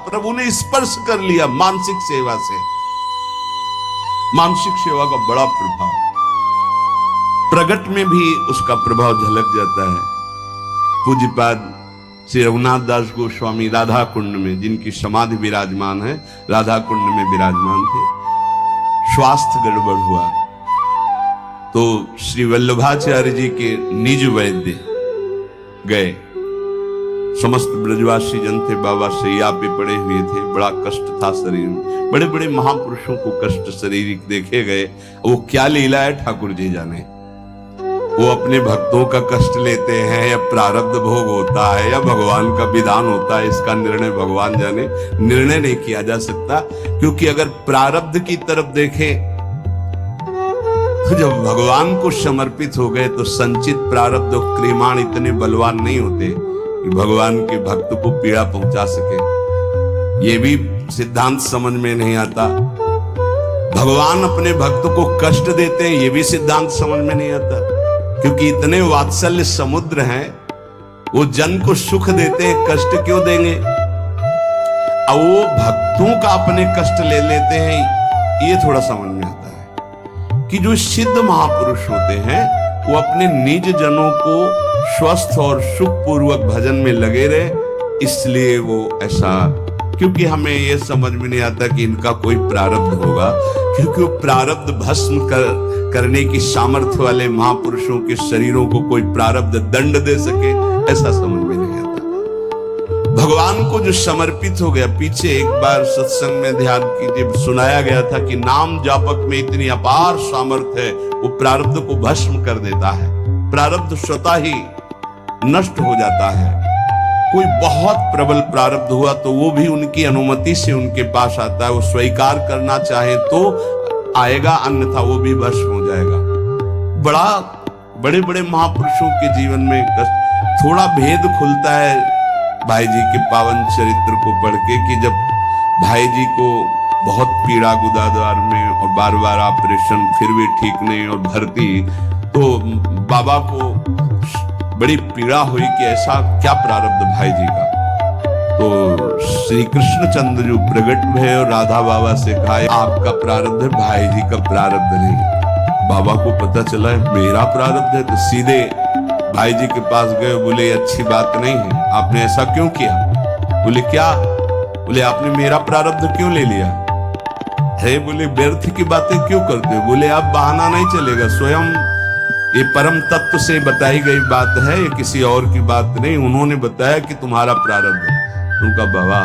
प्रभु ने स्पर्श कर लिया मानसिक सेवा से। मानसिक सेवा का बड़ा प्रभाव, प्रगट में भी उसका प्रभाव झलक जाता है। पूज्यपाद श्री रघुनाथ दास गोस्वामी राधा कुंड में, जिनकी समाधि विराजमान है, राधा कुंड में विराजमान थे। स्वास्थ्य गड़बड़ हुआ तो श्री वल्लभाचार्य जी के निज वैद्य गए। समस्त ब्रजवासी जन थे, बाबा शैया पे पड़े हुए थे, बड़ा कष्ट था शरीर में। बड़े बड़े महापुरुषों को कष्ट शारीरिक देखे गए। वो क्या लीला है ठाकुर जी जाने। वो अपने भक्तों का कष्ट लेते हैं या प्रारब्ध भोग होता है या भगवान का विधान होता है, इसका निर्णय भगवान जाने। निर्णय नहीं किया जा सकता, क्योंकि अगर प्रारब्ध की तरफ देखें तो जब भगवान को समर्पित हो गए तो संचित प्रारब्ध और क्रियमाण इतने बलवान नहीं होते कि भगवान के भक्त को पीड़ा पहुंचा सके। ये भी सिद्धांत समझ में नहीं आता। भगवान अपने भक्त को कष्ट देते हैं, ये भी सिद्धांत समझ में नहीं आता, क्योंकि इतने वात्सल्य समुद्र हैं। वो जन को सुख देते हैं, कष्ट क्यों देंगे? अब वो भक्तों का अपने कष्ट ले लेते हैं, ये थोड़ा समझ में आता है कि जो सिद्ध महापुरुष होते हैं वो अपने निज जनों को स्वस्थ और सुख पूर्वक भजन में लगे रहे, इसलिए वो ऐसा। क्योंकि हमें ये समझ में नहीं आता कि इनका कोई प्रारब्ध होगा, क्योंकि वो प्रारब्ध भस्म करने की सामर्थ्य वाले महापुरुषों के शरीरों को कोई प्रारब्ध दंड दे सके, ऐसा समझ में नहीं आता। भगवान को जो समर्पित हो गया, पीछे एक बार सत्संग में ध्यान कीजिए, सुनाया गया था कि नाम जापक में इतनी अपार सामर्थ्य है, वो प्रारब्ध को भस्म कर देता है। प्रारब्ध स्वतः ही नष्ट हो जाता है। कोई बहुत प्रबल प्रारब्ध हुआ तो वो भी उनकी अनुमति से उनके पास आता है। वो स्वीकार करना चाहे तो आएगा, अन्यथा वो भी भस्म हो जाएगा। बड़े बड़े महापुरुषों के जीवन में थोड़ा भेद खुलता है भाई जी के पावन चरित्र को पढ़ के, कि जब भाई जी को बहुत पीड़ा गुदाद्वार में और बार बार ऑपरेशन, फिर भी ठीक नहीं और भर्ती, तो बाबा को बड़ी पीड़ा हुई कि ऐसा क्या प्रारब्ध भाई जी का। तो श्री कृष्णचंद्र जो प्रकट हुए और राधा बाबा से कहा आपका प्रारब्ध है, भाई जी का प्रारब्ध नहीं। बाबा को पता चला है मेरा प्रारब्ध है, तो सीधे भाई जी के पास गए। बोले अच्छी बात नहीं है, आपने ऐसा क्यों किया? बोले क्या? बोले आपने मेरा प्रारब्ध क्यों ले लिया है? बोले व्यर्थ की बातें क्यों करते हो? बोले आप बहाना नहीं चलेगा, स्वयं ये परम तत्व से बताई गई बात है, ये किसी और की बात नहीं। उन्होंने बताया कि तुम्हारा प्रारब्ध है। उनका बाबा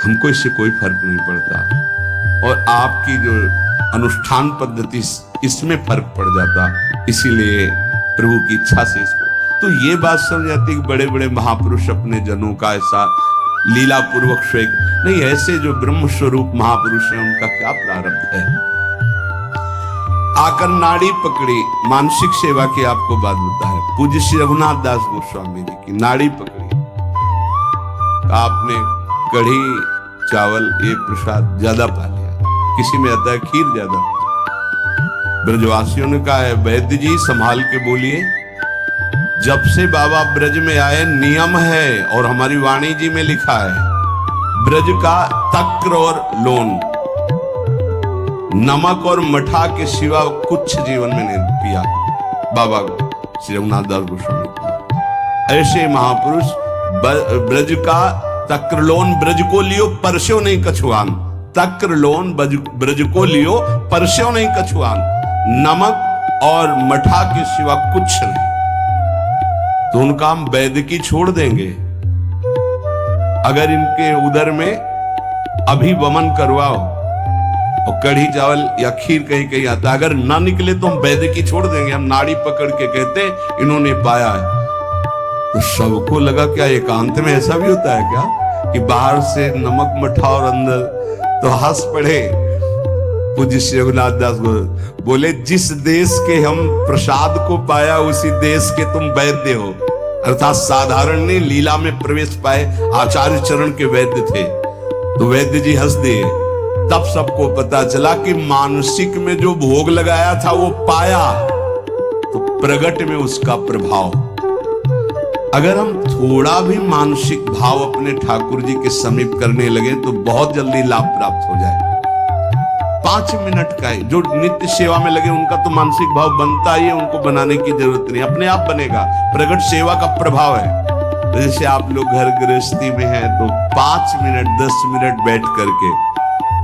हमको इससे कोई फर्क नहीं पड़ता, और आपकी जो अनुष्ठान पद्धति इसमें फर्क पड़ जाता, इसीलिए प्रभु की इच्छा से इसको। तो ये बात समझ आती कि बड़े बड़े महापुरुष अपने जनों का ऐसा लीला पूर्वक स्वेग नहीं, ऐसे जो ब्रह्म स्वरूप महापुरुष हैं उनका क्या प्रारब्ध है। आकर नाड़ी पकड़ी, मानसिक सेवा की आपको बात बताए। पूज्य श्री रघुनाथ दास गोस्वामी जी की नाड़ी पकड़ी, आपने कढ़ी चावल ये प्रसाद ज्यादा पा लिया, किसी में आता है खीर ज्यादा। ब्रजवासियों ने कहा है वैद्य जी संभाल के बोलिए, जब से बाबा ब्रज में आए नियम है और हमारी वाणी जी में लिखा है, ब्रज का तक्र और लोन, नमक और मठा के सिवा कुछ जीवन में नहीं पिया बाबा श्री रघुनाथ दास गोस्वामी। ऐसे महापुरुष ब्रज का तक्र लोन, ब्रज को लियो परस्यो नहीं कछुआन, तक्र लोन ब्रज को लियो परस्यो नहीं कछुआन, नमक और मठा के सिवा कुछ नहीं। तो उनका हम वैद्य की छोड़ देंगे। अगर इनके उदर में अभी वमन करवाओ और कढ़ी चावल या खीर कहीं कहीं आता, अगर ना निकले तो हम वैद्य की छोड़ देंगे। हम नाड़ी पकड़ के कहते इन्होंने पाया है। तो सबको लगा क्या एकांत में ऐसा भी होता है क्या कि बाहर से नमक मठा और अंदर, तो हंस पड़े पूज्य श्री रघुनाथ दास बोले जिस देश के हम प्रसाद को पाया उसी देश के तुम वैद्य हो। अर्थात साधारण ने लीला में प्रवेश पाए, आचार्य चरण के वैद्य थे। तो वैद्य जी हंस दिए। तब सबको पता चला कि मानसिक में जो भोग लगाया था वो पाया, तो प्रगट में उसका प्रभाव। अगर हम थोड़ा भी मानसिक भाव अपने ठाकुर जी के समीप करने लगे तो बहुत जल्दी लाभ प्राप्त हो जाए। 5 मिनट का है, जो नित्य सेवा में लगे उनका तो मानसिक भाव बनता ही है, उनको बनाने की जरूरत नहीं, अपने आप बनेगा। प्रगट सेवा का प्रभाव है। जैसे आप लोग घर गृहस्थी में हैं तो 5 मिनट 10 मिनट बैठ करके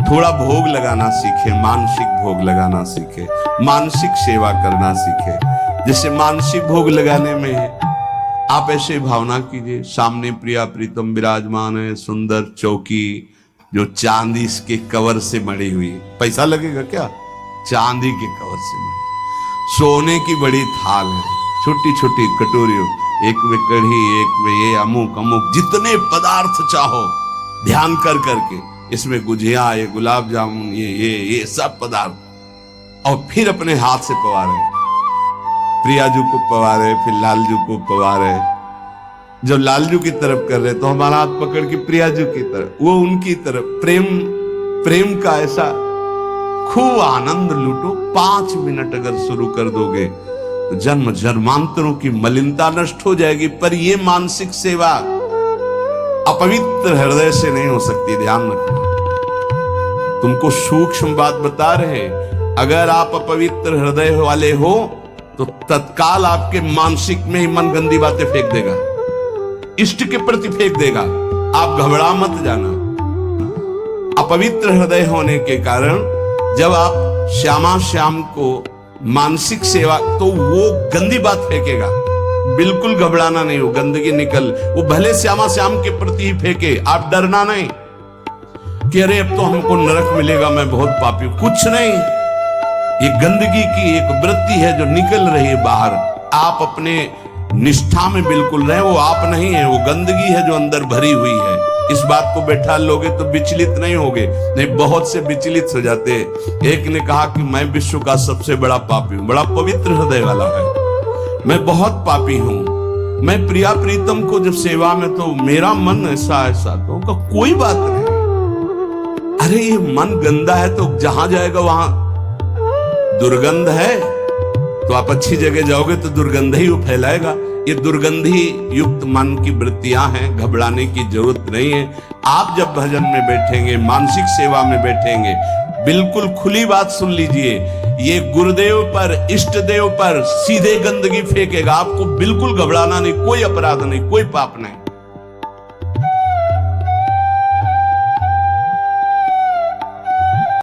थोड़ा भोग लगाना सीखे, मानसिक भोग लगाना सीखे, मानसिक सेवा करना सीखे। जैसे मानसिक भोग लगाने में है, आप ऐसे भावना कीजिए सामने प्रिया प्रीतम विराजमान है, सुंदर चौकी जो चांदी के कवर से मड़ी हुई, पैसा लगेगा क्या, चांदी के कवर से मड़ी, सोने की बड़ी थाल है, छोटी छोटी कटोरियों, एक में कढ़ी, एक में ये अमुक अमुक, जितने पदार्थ चाहो ध्यान कर करके, इसमें गुजिया, ये गुलाब जामुन, ये सब पदार्थ, और फिर अपने हाथ से पवारे, प्रियाजू को पवारे, फिर लालजू को पवारे। जब लालजू की तरफ कर रहे तो हमारा हाथ पकड़ के प्रियाजू की तरफ, वो उनकी तरफ, प्रेम का ऐसा खूब आनंद लूटो। 5 मिनट अगर शुरू कर दोगे तो जन्म जन्मांतरों की मलिनता नष्ट हो जाएगी। पर ये मानसिक सेवा अपवित्र हृदय से नहीं हो सकती, ध्यान रखना। तुमको सूक्ष्म बात बता रहे, अगर आप अपवित्र हृदय वाले हो तो तत्काल आपके मानसिक में ही मन गंदी बातें फेंक देगा, इष्ट के प्रति फेंक देगा। आप घबरा मत जाना। अपवित्र हृदय होने के कारण जब आप श्यामा श्याम को मानसिक सेवा, तो वो गंदी बात फेंकेगा, बिल्कुल घबराना नहीं, वो गंदगी निकल, वो भले श्यामा श्याम के प्रति ही फेंके, आप डरना नहीं कि अरे अब तो हमको नरक मिलेगा, मैं बहुत पापी हूं, कुछ नहीं। ये गंदगी की एक वृत्ति है जो निकल रही है बाहर। आप अपने निष्ठा में बिल्कुल रहे, वो आप नहीं है, वो गंदगी है जो अंदर भरी हुई है। इस बात को बैठा लोगे तो विचलित नहीं होगे, नहीं बहुत से विचलित हो जाते हैं। एक ने कहा कि मैं विश्व का सबसे बड़ा पापी हूं, बड़ा पवित्र हृदय वाला है, मैं बहुत पापी हूं, मैं प्रिया प्रीतम को जब सेवा में तो मेरा मन ऐसा ऐसा, तो उनका कोई बात नहीं। अरे ये मन गंदा है तो जहां जाएगा वहां दुर्गंध है, तो आप अच्छी जगह जाओगे तो दुर्गंध ही वो फैलाएगा। ये दुर्गंधी युक्त मन की वृत्तियां हैं, घबराने की जरूरत नहीं है। आप जब भजन में बैठेंगे, मानसिक सेवा में बैठेंगे, बिल्कुल खुली बात सुन लीजिए, ये गुरुदेव पर, इष्ट देव पर सीधे गंदगी फेंकेगा, आपको बिल्कुल घबराना नहीं, कोई अपराध नहीं, कोई पाप नहीं।